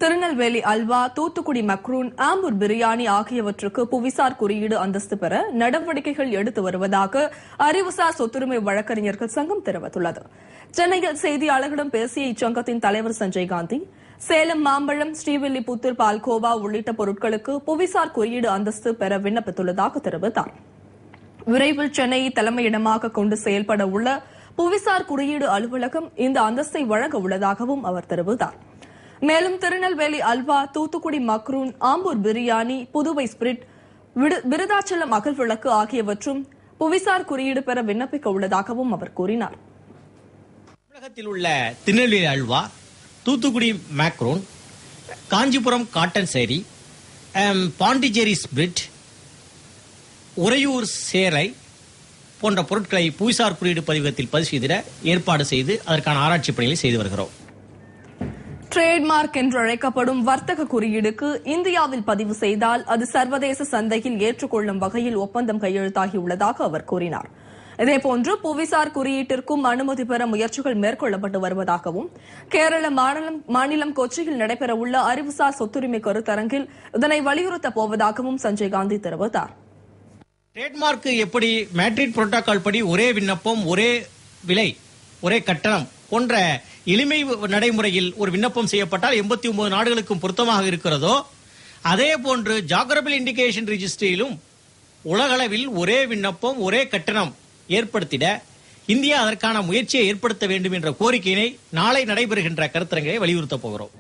Tirunelveli halwa, Thoothukudi macaroon, Ambur biryani ஆகியவற்றுக்கு புவிசார் குறியீடு அந்தஸ்து பெற நடவடிக்கைகள் எடுத்து வருவதாக அறிவுசார் சொத்துரிமை வழக்கறிஞர்கள் சங்கம் தெரிவித்துள்ளது. சென்னையில் செய்தியாளர்களிடம் பேசிய இச்சங்கத்தின் தலைவர் சஞ்சய் காந்தி, சேலம் மாம்பழம், ஸ்ரீவில்லிபுத்தூர் பால்கோவா உள்ளிட்ட பொருட்களுக்கு புவிசார் குறியீடு அந்தஸ்து பெற விண்ணப்பித்துள்ளதாக தெரிவித்தார். விரைவில் சென்னையை தலைமையிடமாக கொண்டு செயல்பட உள்ள புவிசார் குறியீடு அலுவலகம் இந்த அந்தஸ்தை வழங்க உள்ளதாகவும் அவர் தெரிவித்தார். மேலும் திருநெல்வேலி அல்வா, தூத்துக்குடி மக்ரூன், ஆம்பூர் பிரியாணி, புதுவை ஸ்பிரிட், விருதாச்சலம் அகல்விளக்கு ஆகியவற்றும் புவிசார் குறியீடு பெற விண்ணப்பிக்க உள்ளதாகவும் அவர் கூறினார். தமிழகத்தில் உள்ள திருநெல்வேலி அல்வா, தூத்துக்குடி மக்ரூன், காஞ்சிபுரம் காட்டன் சேரி, பாண்டிச்சேரி ஸ்பிரிட், உறையூர் சேலை போன்ற பொருட்களை புவிசார் குறியீடு பதிவகத்தில் பதிவு செய்திட ஏற்பாடு செய்து அதற்கான ஆராய்ச்சி பணிகளை செய்து வருகிறோம். ட்ரேட்மார்க் என்று அழைக்கப்படும் வர்த்தக குறியீடுக்கு இந்தியாவில் பதிவு செய்தால் அது சர்வதேச சந்தையில் ஏற்றுக்கொள்ளும் வகையில் ஒப்பந்தம் கையெழுத்தாகியுள்ளதாக அவர் கூறினார். இதேபோன்று புவிசார் குறியீட்டிற்கும் அனுமதி பெற முயற்சிகள் மேற்கொள்ளப்பட்டு வருவதாகவும் கேரள மாநிலம் கொச்சியில் நடைபெறவுள்ள அறிவுசார் சொத்துரிமை கருத்தரங்கில் இதனை வலியுறுத்தப் போவதாகவும் சஞ்சய் காந்தி தெரிவித்தார். ட்ரேட்மார்க் எப்படி மேட்ரிட் புரோட்டோகால் படி ஒரே விண்ணப்பம், ஒரே விலை, ஒரே கட்டணம் போன்ற எளிமை நடைமுறையில் ஒரு விண்ணப்பம் செய்யப்பட்டால் 89 நாடுகளுக்கும் பொருத்தமாக இருக்கிறதோ, அதே போன்று ஜியோகிராபிகல் இண்டிகேஷன் ரெஜிஸ்ட்ரியிலும் உலகளவில் ஒரே விண்ணப்பம், ஒரே கட்டணம் ஏற்படுத்திட இந்தியா அதற்கான முயற்சியை ஏற்படுத்த வேண்டும் என்ற கோரிக்கையினை நாளை நடைபெறுகின்ற கருத்தரங்கை வலியுறுத்தப் போகிறோம்.